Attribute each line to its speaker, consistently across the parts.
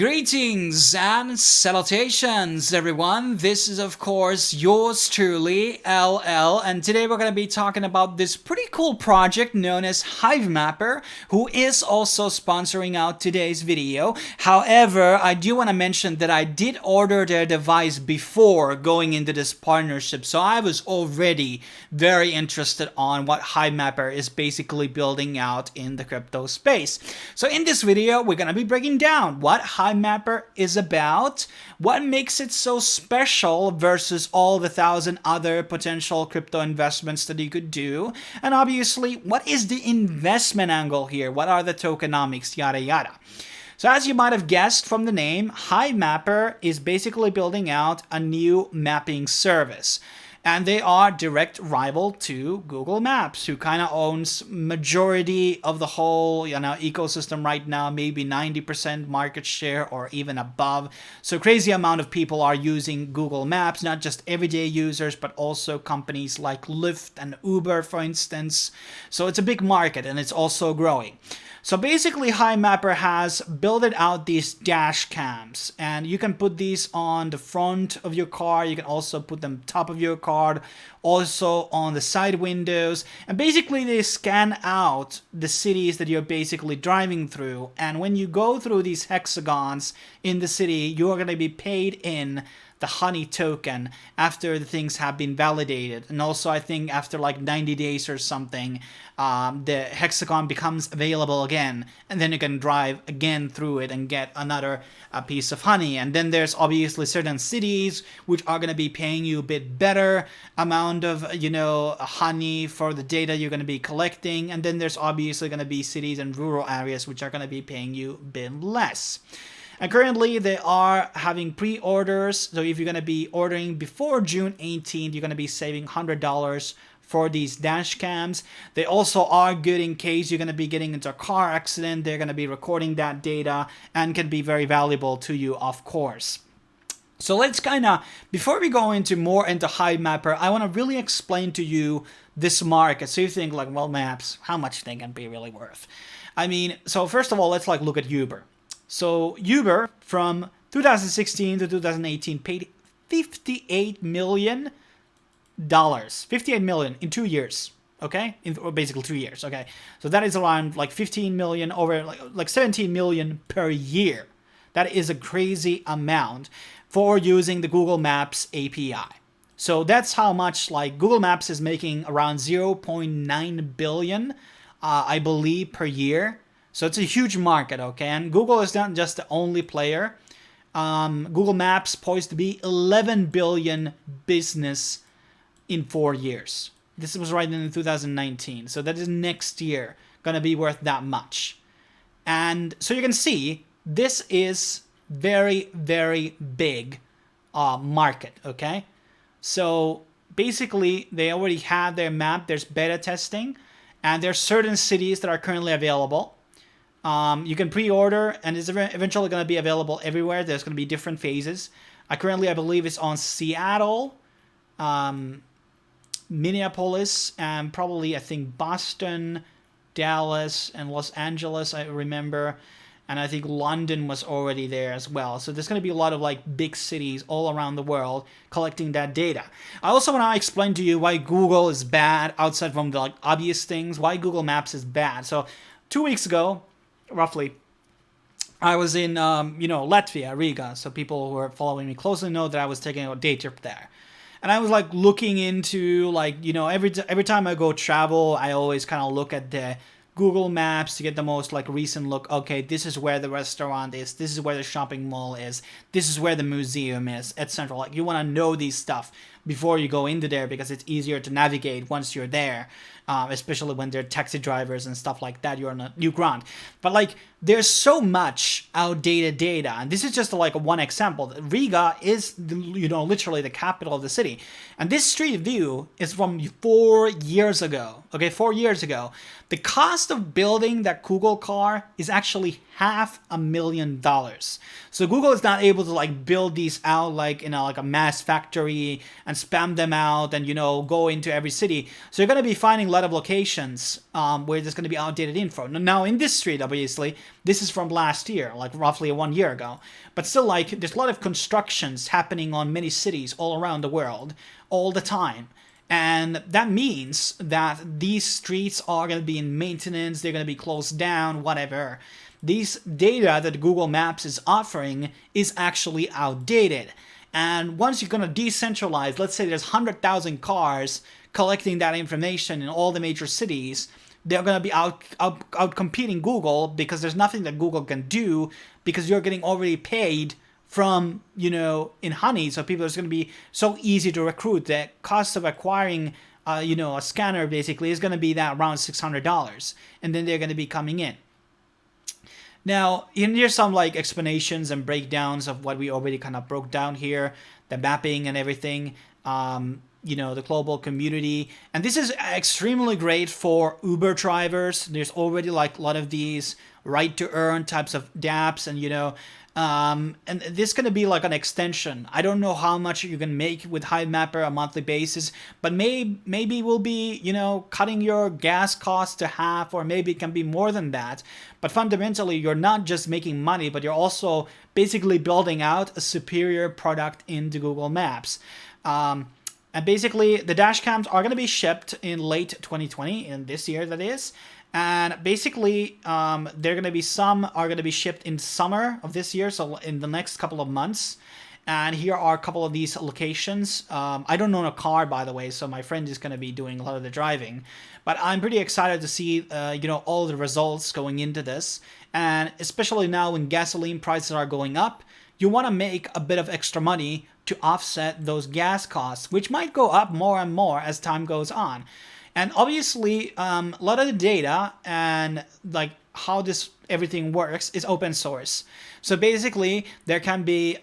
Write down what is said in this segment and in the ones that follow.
Speaker 1: Greetings and salutations, everyone. This is, of course, yours truly, LL, and today we're going to be talking about this pretty cool project known as Hivemapper, who is also sponsoring out today's video. However, I do want to mention that I did order their device before going into this partnership, so I was already very interested on what Hivemapper is basically building out in the crypto space. So in this video, we're going to be breaking down what Hivemapper is about, what makes it so special versus all the 1,000 other potential crypto investments that you could do, and obviously, what is the investment angle here? What are the tokenomics, yada yada. So as you might have guessed from the name, Hivemapper is basically building out a new mapping service. And they are direct rival to Google Maps, who kind of owns majority of the whole, ecosystem right now, maybe 90% market share or even above. So crazy amount of people are using Google Maps, not just everyday users, but also companies like Lyft and Uber, for instance. So it's a big market and it's also growing. So basically, Hivemapper has built out these dash cams, and you can put these on the front of your car. You can also put them top of your car, also on the side windows, and basically they scan out the cities that you're basically driving through. And when you go through these hexagons in the city, you are going to be paid in the honey token after the things have been validated. And also I think after like 90 days or something, the hexagon becomes available again, and then you can drive again through it and get another piece of honey. And then there's obviously certain cities which are going to be paying you a bit better amount of honey for the data you're going to be collecting, and then there's obviously going to be cities and rural areas which are going to be paying you a bit less. And currently they are having pre-orders, so if you're going to be ordering before June 18th, you're going to be saving $100 for these dash cams. They also are good in case you're going to be getting into a car accident. They're going to be recording that data and can be very valuable to you, of course. So let's before we go into more into Hivemapper, I want to really explain to you this market. So you think like, well, maps, how much they can be really worth? I mean, so first of all, let's look at Uber. So Uber from 2016 to 2018 paid $58 million. 58 million in 2 years. Okay, or basically 2 years. Okay, so that is around like 15 million over like 17 million per year. That is a crazy amount for using the Google Maps API. So that's how much like Google Maps is making around 0.9 billion, I believe, per year. So it's a huge market, okay? And Google is not just the only player. Google Maps poised to be 11 billion business in 4 years. This was right in 2019. So that is next year going to be worth that much. And so you can see this is very, very big market, okay? So basically they already have their map. There's beta testing. And there's certain cities that are currently available. You can pre-order, and it's eventually going to be available everywhere. There's going to be different phases. Currently, I believe it's on Seattle, Minneapolis, and probably, I think, Boston, Dallas, and Los Angeles, I remember. And I think London was already there as well. So there's going to be a lot of like big cities all around the world collecting that data. I also want to explain to you why Google is bad, outside from the obvious things, why Google Maps is bad. So 2 weeks ago, roughly, I was in Latvia, Riga. So people who are following me closely know that I was taking a day trip there, and I was like looking into every time I go travel, I always kind of look at the Google Maps to get the most recent look. Okay, this is where the restaurant is, this is where the shopping mall is, this is where the museum is, etc. You want to know these stuff before you go into there, because it's easier to navigate once you're there, especially when they're taxi drivers and stuff like that. You're on a new ground. But there's so much outdated data, and this is just one example. Riga is literally the capital of the city, and this street view is from 4 years ago. Okay, 4 years ago. The cost of building that Google car is actually $500,000. So Google is not able to like build these out like in like a mass factory and spam them out and go into every city. So you're going to be finding a lot of locations where there's going to be outdated info. Now in this street, obviously, this is from last year, like roughly 1 year ago. But still, like, there's a lot of constructions happening on many cities all around the world all the time. And that means that these streets are going to be in maintenance, they're going to be closed down, whatever. These data that Google Maps is offering is actually outdated. And once you're going to decentralize, let's say there's 100,000 cars collecting that information in all the major cities, they're going to be out competing Google because there's nothing that Google can do because you're getting already paid from, in honey. So people are going to be so easy to recruit. The cost of acquiring, a scanner basically is going to be that around $600. And then they're going to be coming in. Now, here's some like explanations and breakdowns of what we already kind of broke down here, the mapping and everything, the global community. And this is extremely great for Uber drivers. There's already like a lot of these right to earn types of dApps and, and this is going to be like an extension. I don't know how much you can make with Hivemapper on a monthly basis, but maybe we'll be, cutting your gas costs to half, or maybe it can be more than that. But fundamentally, you're not just making money, but you're also basically building out a superior product into Google Maps. And basically, the dash cams are going to be shipped in late 2020, in this year that is. And basically, they're going to be some are going to be shipped in summer of this year, so in the next couple of months. And here are a couple of these locations. I don't own a car, by the way, so my friend is going to be doing a lot of the driving. But I'm pretty excited to see, all the results going into this. And especially now when gasoline prices are going up, you want to make a bit of extra money to offset those gas costs, which might go up more and more as time goes on. And obviously, a lot of the data and like how this everything works is open source. So basically, there can be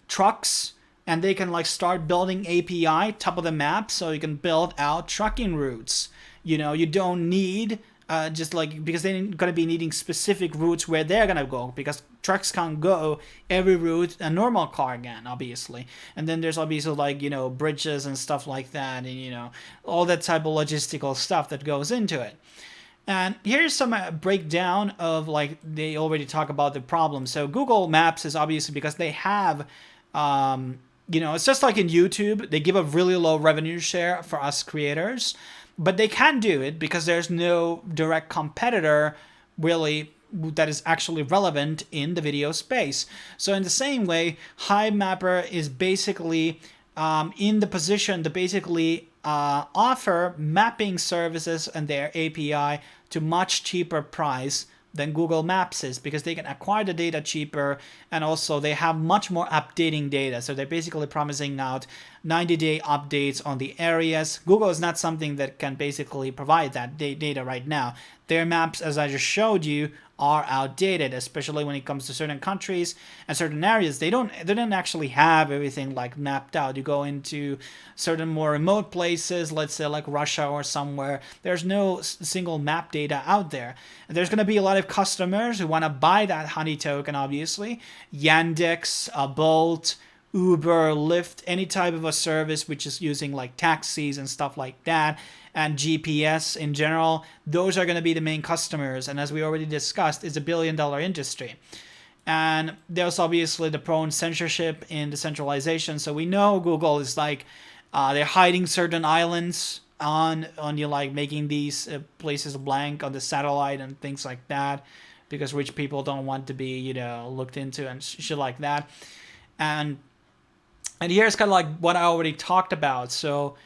Speaker 1: trucks, and they can like start building API top of the map, so you can build out trucking routes. You don't need just like, because they're going to be needing specific routes where they're going to go, because trucks can't go every route a normal car can, obviously. And then there's obviously like, bridges and stuff like that, and, all that type of logistical stuff that goes into it. And here's some breakdown of like, they already talk about the problem. So Google Maps is obviously because they have, it's just like in YouTube, they give a really low revenue share for us creators. But they can do it because there's no direct competitor really that is actually relevant in the video space. So in the same way, Hivemapper is basically in the position to basically offer mapping services and their API to much cheaper price than Google Maps is, because they can acquire the data cheaper, and also they have much more updating data. So they're basically promising out 90-day updates on the areas. Google is not something that can basically provide that data right now. Their maps, as I just showed you, are outdated, especially when it comes to certain countries and certain areas. They don't actually have everything like mapped out. You go into certain more remote places, let's say like Russia or somewhere, there's no single map data out there. And there's going to be a lot of customers who want to buy that honey token, obviously. Yandex, Bolt, Uber, Lyft, any type of a service which is using like taxis and stuff like that, and GPS in general, those are going to be the main customers. And as we already discussed, it's $1 billion industry. And there's obviously the prone censorship in decentralization. So we know Google is like, they're hiding certain islands on you, like making these places blank on the satellite and things like that, because rich people don't want to be, looked into and shit like that. And here's kind of like what I already talked about. So,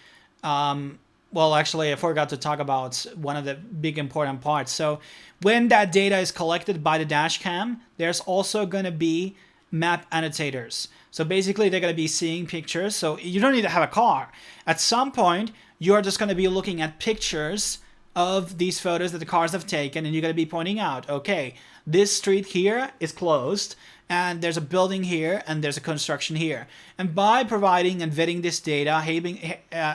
Speaker 1: well, actually, I forgot to talk about one of the big important parts. So when that data is collected by the dashcam, there's also going to be map annotators. So basically, they're going to be seeing pictures. So you don't need to have a car. At some point, you're just going to be looking at pictures of these photos that the cars have taken, and you're going to be pointing out, okay, this street here is closed, and there's a building here, and there's a construction here. And by providing and vetting this data,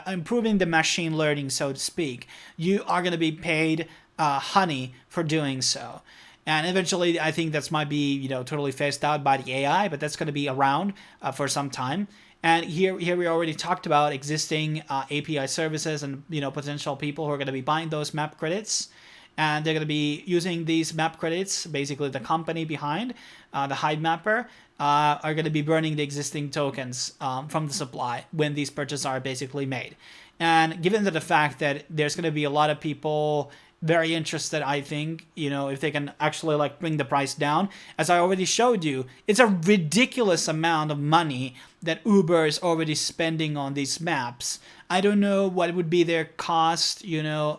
Speaker 1: improving the machine learning, so to speak, you are going to be paid honey for doing so. And eventually, I think that's might be, totally phased out by the AI, but that's going to be around for some time. And here we already talked about existing API services and potential people who are going to be buying those map credits, and they're going to be using these map credits. Basically, the company behind the Hivemapper are going to be burning the existing tokens from the supply when these purchases are basically made. And given the fact that there's going to be a lot of people very interested, I think, if they can actually like bring the price down. As I already showed you, it's a ridiculous amount of money that Uber is already spending on these maps. I don't know what would be their cost,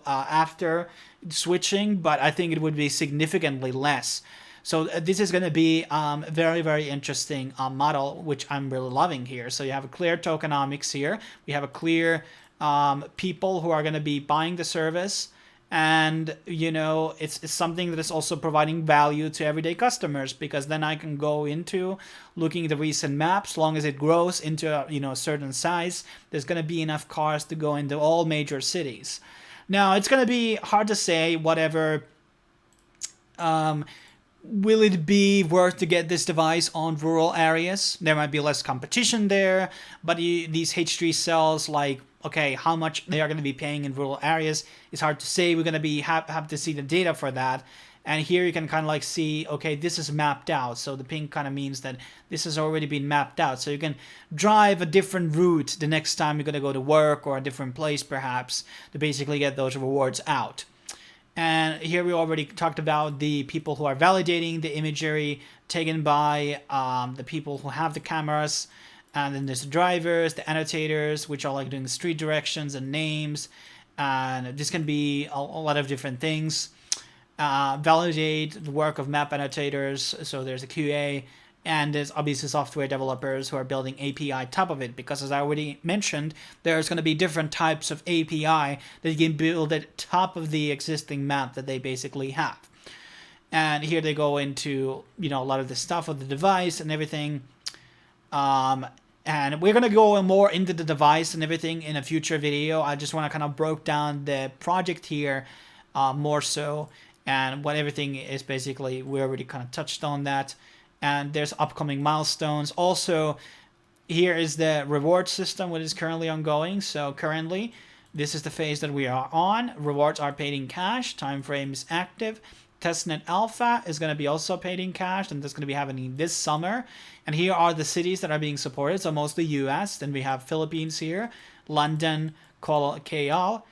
Speaker 1: after switching, but I think it would be significantly less. So this is going to be a very, very interesting model, which I'm really loving here. So you have a clear tokenomics here. We have a clear people who are going to be buying the service. And, it's something that is also providing value to everyday customers, because then I can go into looking at the recent maps. As long as it grows into a certain size, there's going to be enough cars to go into all major cities. Now, it's going to be hard to say whatever. Will it be worth to get this device on rural areas? There might be less competition there, but these H3 cells, like, okay, how much they are going to be paying in rural areas is hard to say. We're going to be have to see the data for that. And here you can kind of like see, okay, this is mapped out. So the pink kind of means that this has already been mapped out. So you can drive a different route the next time you're going to go to work, or a different place perhaps, to basically get those rewards out. And here we already talked about the people who are validating the imagery taken by the people who have the cameras. And then there's the drivers, the annotators, which are like doing street directions and names. And this can be a lot of different things. Validate the work of map annotators. So there's a QA. And there's obviously software developers who are building API top of it, because as I already mentioned, there's going to be different types of API that you can build at top of the existing map that they basically have. And here they go into, a lot of the stuff of the device and everything. And we're going to go more into the device and everything in a future video. I just want to kind of broke down the project here more so, and what everything is basically. We already kind of touched on that. And there's upcoming milestones. Also, here is the reward system, which is currently ongoing. So currently, this is the phase that we are on. Rewards are paid in cash. Time frame is active. Testnet Alpha is going to be also paid in cash, and that's going to be happening this summer. And here are the cities that are being supported. So mostly US. Then we have Philippines here, London, KL,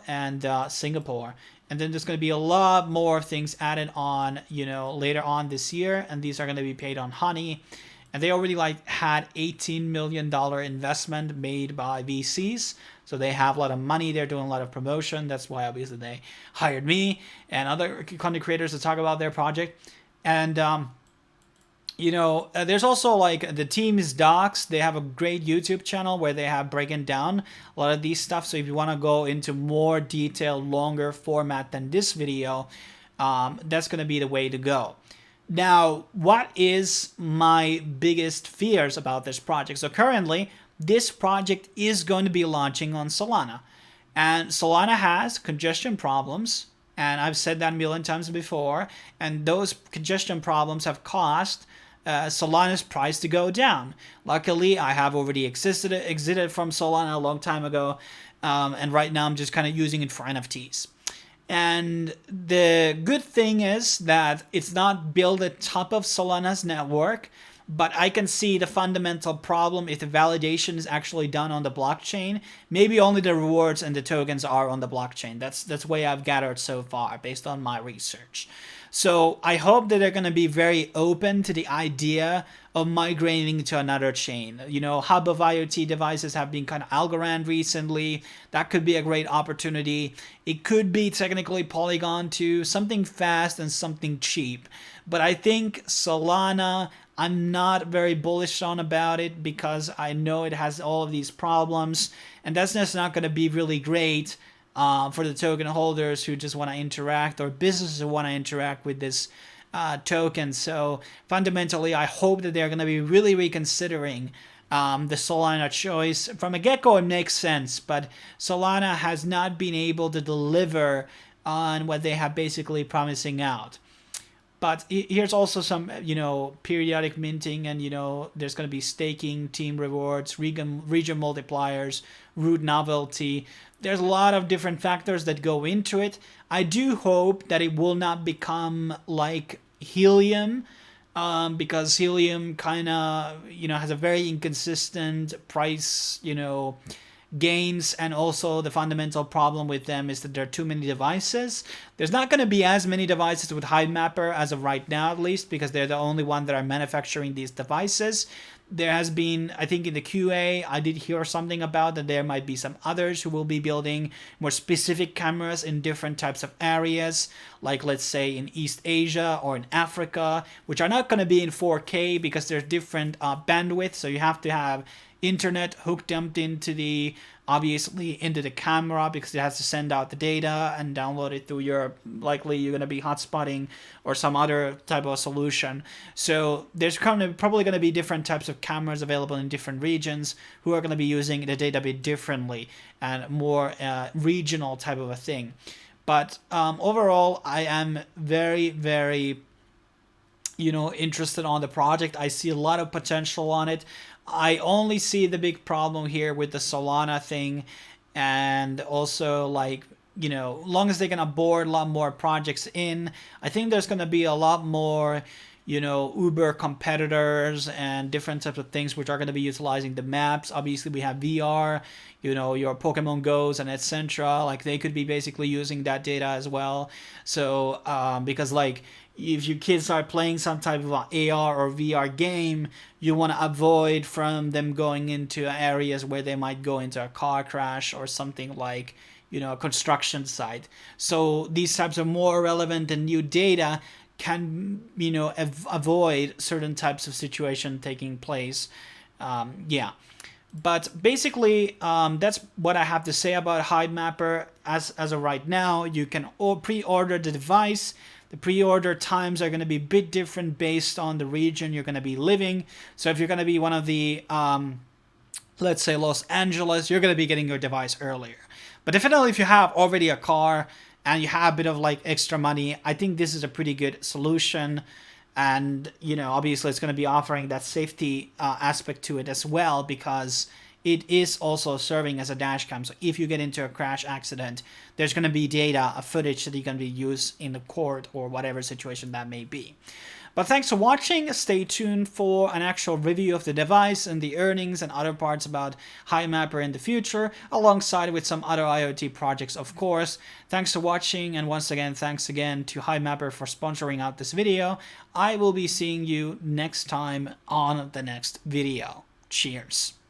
Speaker 1: and Singapore. And then there's going to be a lot more things added on, later on this year. And these are going to be paid on Honey. And they already had $18 million investment made by VCs. So they have a lot of money. They're doing a lot of promotion. That's why obviously they hired me and other content creators to talk about their project. And, there's also the team's docs. They have a great YouTube channel where they have breaking down a lot of these stuff. So if you want to go into more detailed, longer format than this video, that's going to be the way to go. Now, what is my biggest fears about this project? So currently, this project is going to be launching on Solana. And Solana has congestion problems. And I've said that a million times before. And those congestion problems have caused Solana's price to go down. Luckily, I have already exited from Solana a long time ago, and right now I'm just kind of using it for NFTs. And the good thing is that it's not built at top of Solana's network, but I can see the fundamental problem if the validation is actually done on the blockchain. Maybe only the rewards and the tokens are on the blockchain. That's the way I've gathered so far based on my research. So I hope that they're going to be very open to the idea of migrating to another chain. Hub of IoT devices have been kind of Algorand recently. That could be a great opportunity. It could be technically Polygon too, something fast and something cheap. But I think Solana, I'm not very bullish on about it, because I know it has all of these problems, and that's just not going to be really great for the token holders who just want to interact, or businesses who want to interact with this token. So fundamentally, I hope that they're going to be really reconsidering the Solana choice. From a get-go, it makes sense, but Solana has not been able to deliver on what they have basically promising out. But here's also some, periodic minting, and, there's going to be staking, team rewards, region multipliers, root novelty. There's a lot of different factors that go into it. I do hope that it will not become like Helium, because Helium kind of, has a very inconsistent price, gains, and also the fundamental problem with them is that there are too many devices. There's not going to be as many devices with Hivemapper as of right now, at least, because they're the only one that are manufacturing these devices. There has been, I think in the QA, I did hear something about that there might be some others who will be building more specific cameras in different types of areas, like let's say in East Asia or in Africa, which are not going to be in 4K because there's different bandwidth, so you have to have internet hooked up into the, obviously into the camera, because it has to send out the data and download it through your, likely you're going to be hotspotting or some other type of solution. So there's probably going to be different types of cameras available in different regions who are going to be using the data a bit differently and more regional type of a thing. But overall, I am very, very interested on the project. I see a lot of potential on it. I only see the big problem here with the Solana thing, and also like, long as they can onboard a lot more projects in, I think there's going to be a lot more, Uber competitors and different types of things which are going to be utilizing the maps. Obviously, we have VR, your Pokemon Go's and etc. Like they could be basically using that data as well. So because like, if your kids are playing some type of AR or VR game, you want to avoid from them going into areas where they might go into a car crash or something like, a construction site. So these types of more relevant and new data can, avoid certain types of situation taking place. Yeah. But basically, that's what I have to say about Hivemapper. As of right now, you can pre-order the device. The pre-order times are going to be a bit different based on the region you're going to be living. So if you're going to be one of the, let's say Los Angeles, you're going to be getting your device earlier. But definitely if you have already a car and you have a bit of like extra money, I think this is a pretty good solution. And, obviously it's going to be offering that safety aspect to it as well, because it is also serving as a dash cam. So if you get into a crash accident, there's going to be data, a footage that you can be used in the court or whatever situation that may be. But thanks for watching. Stay tuned for an actual review of the device and the earnings and other parts about Hivemapper in the future, alongside with some other IoT projects, of course. Thanks for watching, and once again, thanks again to Hivemapper for sponsoring out this video. I will be seeing you next time on the next video. Cheers.